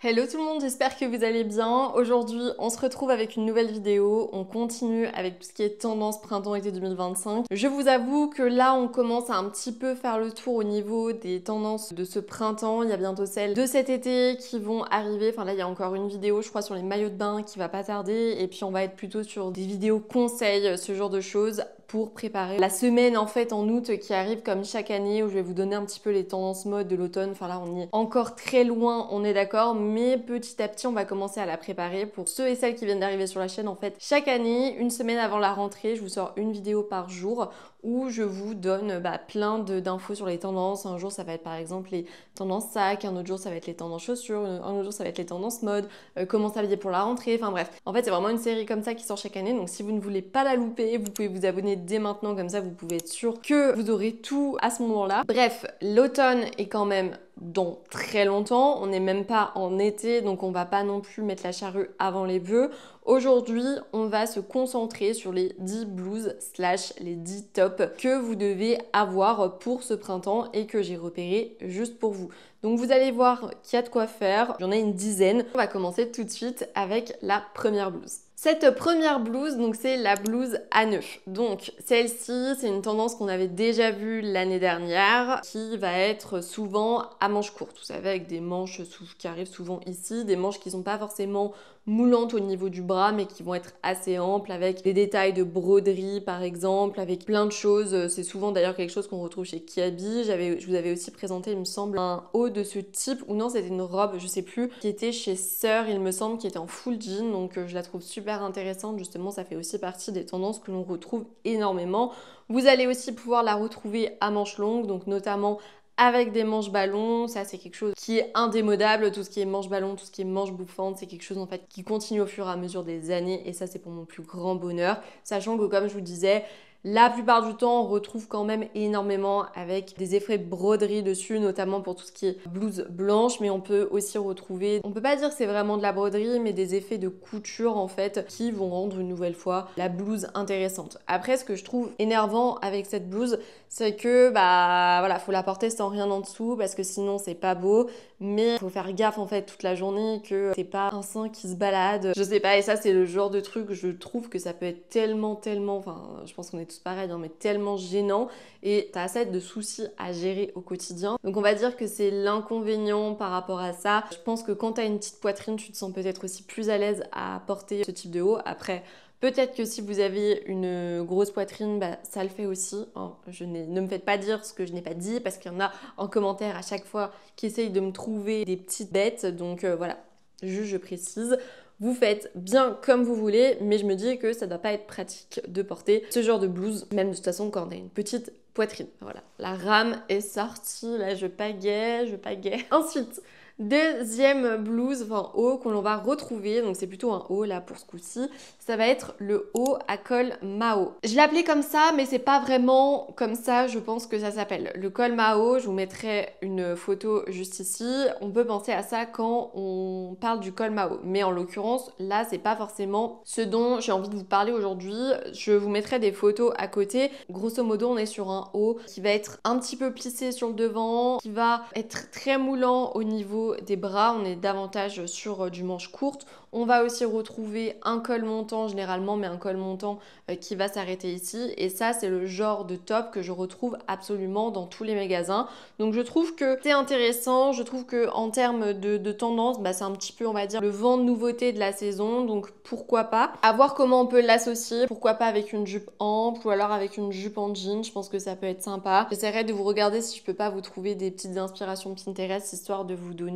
Hello tout le monde, j'espère que vous allez bien. Aujourd'hui, on se retrouve avec une nouvelle vidéo. On continue avec tout ce qui est tendance printemps-été 2025. Je vous avoue que là, on commence à un petit peu faire le tour au niveau des tendances de ce printemps. Il y a bientôt celles de cet été qui vont arriver. Enfin là, il y a encore une vidéo, je crois, sur les maillots de bain qui va pas tarder. Et puis, on va être plutôt sur des vidéos conseils, ce genre de choses, pour préparer la semaine en fait en août qui arrive comme chaque année, où je vais vous donner un petit peu les tendances mode de l'automne. Enfin là, on y est encore très loin, on est d'accord, mais petit à petit on va commencer à la préparer. Pour ceux et celles qui viennent d'arriver sur la chaîne, en fait, chaque année, une semaine avant la rentrée, je vous sors une vidéo par jour où je vous donne plein d'infos sur les tendances. Un jour ça va être par exemple les tendances sacs, un autre jour ça va être les tendances chaussures, un autre jour ça va être les tendances mode, comment s'habiller pour la rentrée, enfin bref. En fait, c'est vraiment une série comme ça qui sort chaque année, donc si vous ne voulez pas la louper, vous pouvez vous abonner dès maintenant, comme ça vous pouvez être sûr que vous aurez tout à ce moment-là. Bref, l'automne est quand même dans très longtemps, on n'est même pas en été, donc on va pas non plus mettre la charrue avant les bœufs. Aujourd'hui, on va se concentrer sur les 10 blouses / les 10 tops que vous devez avoir pour ce printemps et que j'ai repéré juste pour vous. Donc vous allez voir qu'il y a de quoi faire, j'en ai une dizaine. On va commencer tout de suite avec la première blouse. Cette première blouse, donc c'est la blouse à nœuds. Donc celle-ci, c'est une tendance qu'on avait déjà vue l'année dernière, qui va être souvent à manches courtes. Vous savez, avec des manches qui arrivent souvent ici, des manches qui sont pas forcément moulantes au niveau du bras, mais qui vont être assez amples, avec des détails de broderie par exemple, avec plein de choses. C'est souvent d'ailleurs quelque chose qu'on retrouve chez Kiabi. Je vous avais aussi présenté, il me semble, un haut de ce type, ou non, c'était une robe, je sais plus, qui était chez Sœur, il me semble, qui était en full jean, donc je la trouve super intéressante. Justement, ça fait aussi partie des tendances que l'on retrouve énormément. Vous allez aussi pouvoir la retrouver à manches longues, donc notamment avec des manches ballons. Ça, c'est quelque chose qui est indémodable. Tout ce qui est manches ballons, tout ce qui est manches bouffantes, c'est quelque chose en fait qui continue au fur et à mesure des années, et ça, c'est pour mon plus grand bonheur, sachant que, comme je vous disais, la plupart du temps, on retrouve quand même énormément avec des effets de broderie dessus, notamment pour tout ce qui est blouse blanche, mais on peut aussi retrouver, on peut pas dire que c'est vraiment de la broderie, mais des effets de couture en fait qui vont rendre une nouvelle fois la blouse intéressante. Après, ce que je trouve énervant avec cette blouse, c'est que voilà, faut la porter sans rien en dessous parce que sinon c'est pas beau, mais faut faire gaffe en fait toute la journée que c'est pas un sein qui se balade, je sais pas. Et ça, c'est le genre de truc, je trouve que ça peut être tellement, enfin, je pense qu'on est tous pareils, hein, mais tellement gênant, et t'as assez de soucis à gérer au quotidien. Donc on va dire que c'est l'inconvénient par rapport à ça. Je pense que quand t'as une petite poitrine, tu te sens peut-être aussi plus à l'aise à porter ce type de haut. Après, peut-être que si vous avez une grosse poitrine, ça le fait aussi. Hein. Ne me faites pas dire ce que je n'ai pas dit, parce qu'il y en a en commentaire à chaque fois qui essayent de me trouver des petites bêtes. Donc voilà, je précise. Vous faites bien comme vous voulez, mais je me dis que ça ne doit pas être pratique de porter ce genre de blouse, même de toute façon quand on a une petite poitrine. Voilà, la rame est sortie, là je pagaie. Ensuite, deuxième blouse, enfin haut, que l'on va retrouver, donc c'est plutôt un haut là pour ce coup-ci, ça va être le haut à col Mao. Je l'ai appelé comme ça, mais c'est pas vraiment comme ça, je pense que ça s'appelle. Le col Mao, je vous mettrai une photo juste ici. On peut penser à ça quand on parle du col Mao, mais en l'occurrence, là, c'est pas forcément ce dont j'ai envie de vous parler aujourd'hui. Je vous mettrai des photos à côté. Grosso modo, on est sur un haut qui va être un petit peu plissé sur le devant, qui va être très moulant au niveau des bras. On est davantage sur du manche courte. On va aussi retrouver un col montant généralement, mais un col montant qui va s'arrêter ici. Et ça, c'est le genre de top que je retrouve absolument dans tous les magasins. Donc je trouve que c'est intéressant. Je trouve que en termes de tendance, c'est un petit peu, on va dire, le vent de nouveauté de la saison. Donc pourquoi pas. À voir comment on peut l'associer. Pourquoi pas avec une jupe ample ou alors avec une jupe en jean. Je pense que ça peut être sympa. J'essaierai de vous regarder si je peux pas vous trouver des petites inspirations Pinterest, histoire de vous donner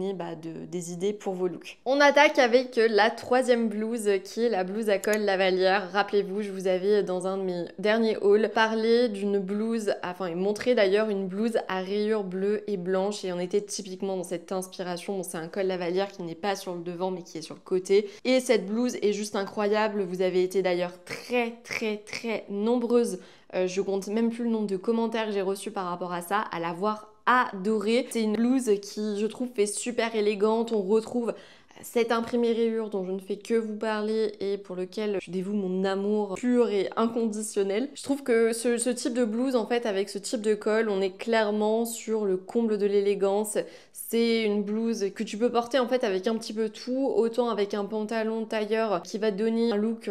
des idées pour vos looks. On attaque avec la troisième blouse, qui est la blouse à col lavalière. Rappelez-vous, je vous avais dans un de mes derniers hauls parlé d'une blouse, et montré d'ailleurs une blouse à rayures bleues et blanches, et on était typiquement dans cette inspiration. Bon, c'est un col lavalière qui n'est pas sur le devant mais qui est sur le côté, et cette blouse est juste incroyable. Vous avez été d'ailleurs très nombreuses, je compte même plus le nombre de commentaires que j'ai reçus par rapport à ça, à l'avoir adorée. C'est une blouse qui, je trouve, fait super élégante. On retrouve cet imprimé rayure dont je ne fais que vous parler et pour lequel je dévoue mon amour pur et inconditionnel. Je trouve que ce type de blouse, en fait, avec ce type de col, on est clairement sur le comble de l'élégance. C'est une blouse que tu peux porter en fait avec un petit peu tout, autant avec un pantalon tailleur qui va te donner un look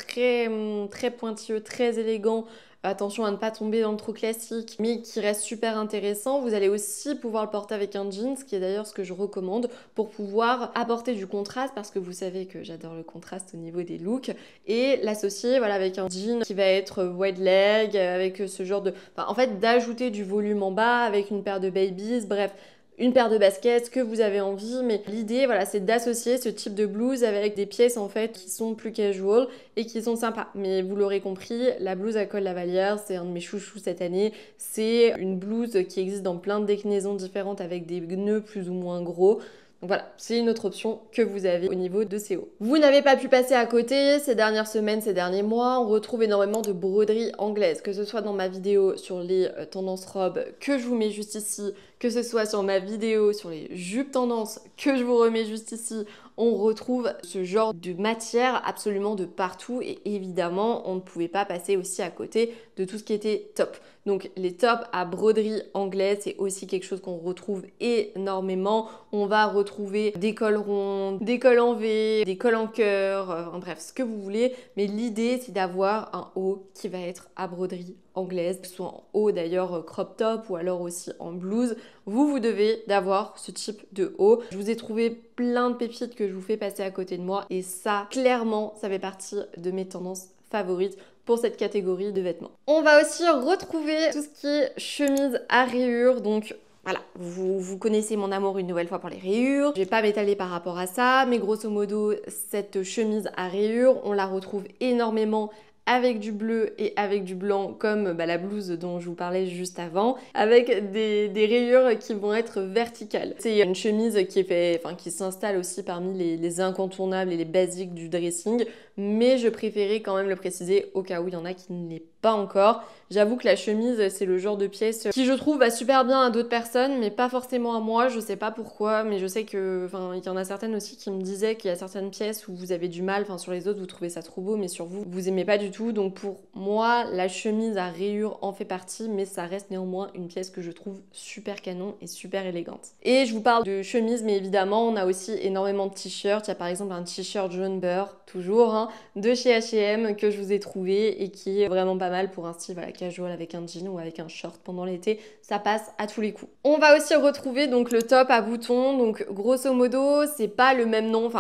très pointilleux, très élégant. Attention à ne pas tomber dans le trop classique, mais qui reste super intéressant. Vous allez aussi pouvoir le porter avec un jean, ce qui est d'ailleurs ce que je recommande pour pouvoir apporter du contraste, parce que vous savez que j'adore le contraste au niveau des looks, et l'associer voilà, avec un jean qui va être wide leg, avec ce genre de... Enfin, en fait, d'ajouter du volume en bas avec une paire de babies, bref, une paire de baskets, ce que vous avez envie, mais l'idée voilà c'est d'associer ce type de blouse avec des pièces en fait qui sont plus casual et qui sont sympas. Mais vous l'aurez compris, la blouse à col lavalière, c'est un de mes chouchous cette année. C'est une blouse qui existe dans plein de déclinaisons différentes avec des nœuds plus ou moins gros. Donc voilà, c'est une autre option que vous avez au niveau de ces hauts. Vous n'avez pas pu passer à côté ces dernières semaines, ces derniers mois. On retrouve énormément de broderies anglaises, que ce soit dans ma vidéo sur les tendances robes que je vous mets juste ici, que ce soit sur ma vidéo sur les jupes tendances que je vous remets juste ici. On retrouve ce genre de matière absolument de partout et évidemment, on ne pouvait pas passer aussi à côté de tout ce qui était top. Donc les tops à broderie anglaise, c'est aussi quelque chose qu'on retrouve énormément. On va retrouver des cols ronds, des cols en V, des cols en cœur, enfin bref, ce que vous voulez. Mais l'idée, c'est d'avoir un haut qui va être à broderie anglaise, que ce soit en haut d'ailleurs crop top ou alors aussi en blouse. Vous devez d'avoir ce type de haut. Je vous ai trouvé plein de pépites que je vous fais passer à côté de moi et ça, clairement, ça fait partie de mes tendances favorites pour cette catégorie de vêtements. On va aussi retrouver tout ce qui est chemise à rayures, donc voilà, vous connaissez mon amour une nouvelle fois pour les rayures. Je vais pas m'étaler par rapport à ça, mais grosso modo, cette chemise à rayures, on la retrouve énormément avec du bleu et avec du blanc comme la blouse dont je vous parlais juste avant, avec des rayures qui vont être verticales. C'est une chemise qui s'installe aussi parmi les incontournables et les basiques du dressing, mais je préférais quand même le préciser au cas où il y en a qui ne l'est pas encore. J'avoue que la chemise, c'est le genre de pièce qui, je trouve, va super bien à d'autres personnes, mais pas forcément à moi. Je sais pas pourquoi, mais je sais que, il y en a certaines aussi qui me disaient qu'il y a certaines pièces où vous avez du mal, sur les autres, vous trouvez ça trop beau, mais sur vous, vous aimez pas du tout. Donc pour moi, la chemise à rayures en fait partie, mais ça reste néanmoins une pièce que je trouve super canon et super élégante. Et je vous parle de chemise, mais évidemment, on a aussi énormément de t-shirts. Il y a par exemple un t-shirt jaune beurre, toujours, de chez H&M que je vous ai trouvé et qui est vraiment pas mal pour un style casual avec un jean ou avec un short pendant l'été, ça passe à tous les coups. On va aussi retrouver donc le top à boutons, donc grosso modo c'est pas le même nom,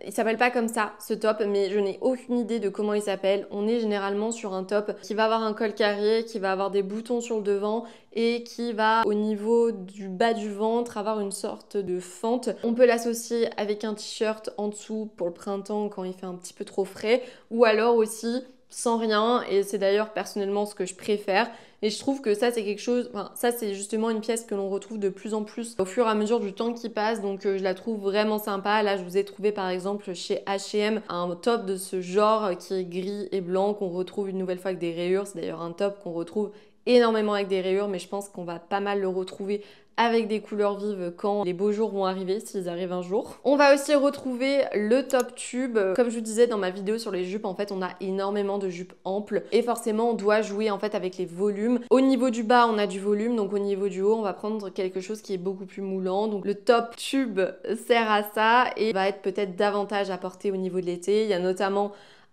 il s'appelle pas comme ça ce top, mais je n'ai aucune idée de comment il s'appelle. On est généralement sur un top qui va avoir un col carré, qui va avoir des boutons sur le devant et qui va au niveau du bas du ventre avoir une sorte de fente. On peut l'associer avec un t-shirt en dessous pour le printemps quand il fait un petit peu trop frais, ou alors aussi sans rien, et c'est d'ailleurs personnellement ce que je préfère. Et je trouve que ça c'est quelque chose, ça c'est justement une pièce que l'on retrouve de plus en plus au fur et à mesure du temps qui passe, donc je la trouve vraiment sympa. Là je vous ai trouvé par exemple chez H&M un top de ce genre qui est gris et blanc qu'on retrouve une nouvelle fois avec des rayures. C'est d'ailleurs un top qu'on retrouve énormément avec des rayures, mais je pense qu'on va pas mal le retrouver avec des couleurs vives quand les beaux jours vont arriver, s'ils arrivent un jour. On va aussi retrouver le top tube. Comme je vous disais dans ma vidéo sur les jupes, en fait, on a énormément de jupes amples et forcément, on doit jouer en fait avec les volumes. Au niveau du bas, on a du volume, donc au niveau du haut, on va prendre quelque chose qui est beaucoup plus moulant. Donc le top tube sert à ça et va être peut-être davantage à porter au niveau de l'été. Il y a notamment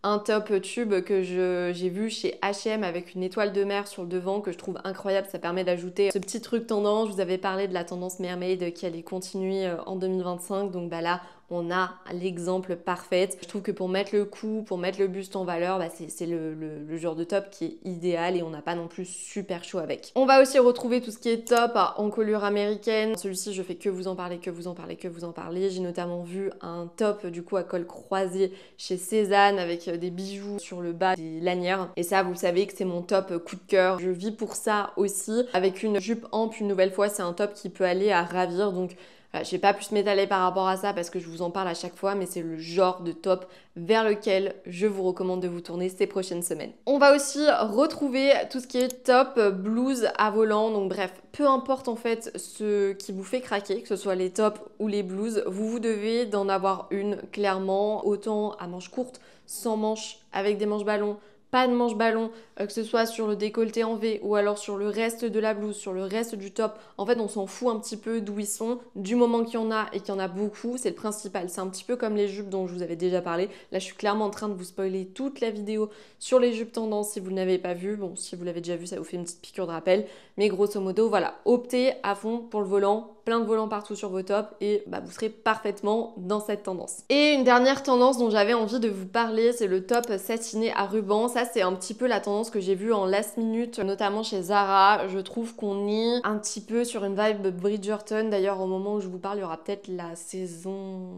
un top tube que j'ai vu chez H&M avec une étoile de mer sur le devant que je trouve incroyable. Ça permet d'ajouter ce petit truc tendance. Je vous avais parlé de la tendance mermaid qui allait continuer en 2025. Donc là, on a l'exemple parfait. Je trouve que pour mettre le cou, pour mettre le buste en valeur, c'est le genre de top qui est idéal et on n'a pas non plus super chaud avec. On va aussi retrouver tout ce qui est top à encolure américaine. Celui-ci, je fais que vous en parler, que vous en parler, que vous en parler. J'ai notamment vu un top du coup à col croisé chez Cézanne avec des bijoux sur le bas des lanières. Et ça, vous savez que c'est mon top coup de cœur. Je vis pour ça aussi. Avec une jupe ample, une nouvelle fois, c'est un top qui peut aller à ravir. Donc j'ai pas pu se m'étaler par rapport à ça parce que je vous en parle à chaque fois, mais c'est le genre de top vers lequel je vous recommande de vous tourner ces prochaines semaines. On va aussi retrouver tout ce qui est top blouse à volant, donc bref, peu importe en fait ce qui vous fait craquer, que ce soit les tops ou les blouses, vous devez d'en avoir une clairement, autant à manches courtes, sans manches, avec des manches ballons, pas de manche ballon, que ce soit sur le décolleté en V ou alors sur le reste de la blouse, sur le reste du top. En fait, on s'en fout un petit peu d'où ils sont, du moment qu'il y en a et qu'il y en a beaucoup, c'est le principal. C'est un petit peu comme les jupes dont je vous avais déjà parlé. Là, je suis clairement en train de vous spoiler toute la vidéo sur les jupes tendance si vous ne l'avez pas vu. Bon, si vous l'avez déjà vu, ça vous fait une petite piqûre de rappel. Mais grosso modo, voilà, optez à fond pour le volant, plein de volants partout sur vos tops et vous serez parfaitement dans cette tendance. Et une dernière tendance dont j'avais envie de vous parler, c'est le top satiné à ruban. Ça, c'est un petit peu la tendance que j'ai vue en last minute, notamment chez Zara. Je trouve qu'on est un petit peu sur une vibe Bridgerton. D'ailleurs, au moment où je vous parle, il y aura peut-être la saison,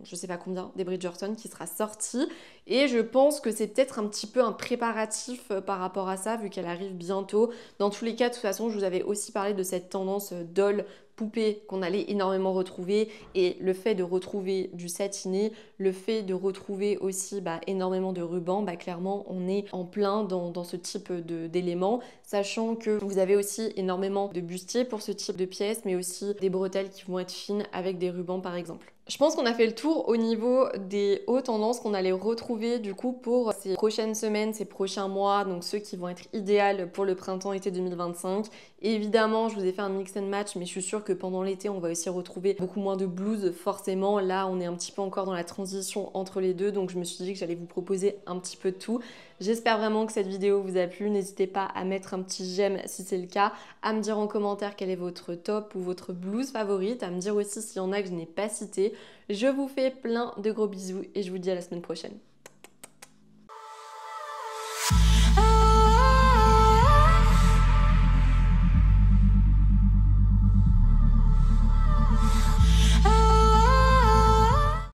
je sais pas combien, des Bridgerton qui sera sortie. Et je pense que c'est peut-être un petit peu un préparatif par rapport à ça, vu qu'elle arrive bientôt. Dans tous les cas, de toute façon, je vous avais aussi parlé de cette tendance doll poupée qu'on allait énormément retrouver, et le fait de retrouver du satiné, le fait de retrouver aussi énormément de rubans, clairement on est en plein dans ce type d'éléments, sachant que vous avez aussi énormément de bustiers pour ce type de pièces, mais aussi des bretelles qui vont être fines avec des rubans par exemple. Je pense qu'on a fait le tour au niveau des hauts tendances qu'on allait retrouver du coup pour ces prochaines semaines, ces prochains mois, donc ceux qui vont être idéaux pour le printemps-été 2025. Évidemment, je vous ai fait un mix and match, mais je suis sûre que pendant l'été, on va aussi retrouver beaucoup moins de blouses forcément. Là, on est un petit peu encore dans la transition entre les deux, donc je me suis dit que j'allais vous proposer un petit peu de tout. J'espère vraiment que cette vidéo vous a plu. N'hésitez pas à mettre un petit j'aime si c'est le cas, à me dire en commentaire quel est votre top ou votre blouse favorite, à me dire aussi s'il y en a que je n'ai pas cité. Je vous fais plein de gros bisous et je vous dis à la semaine prochaine.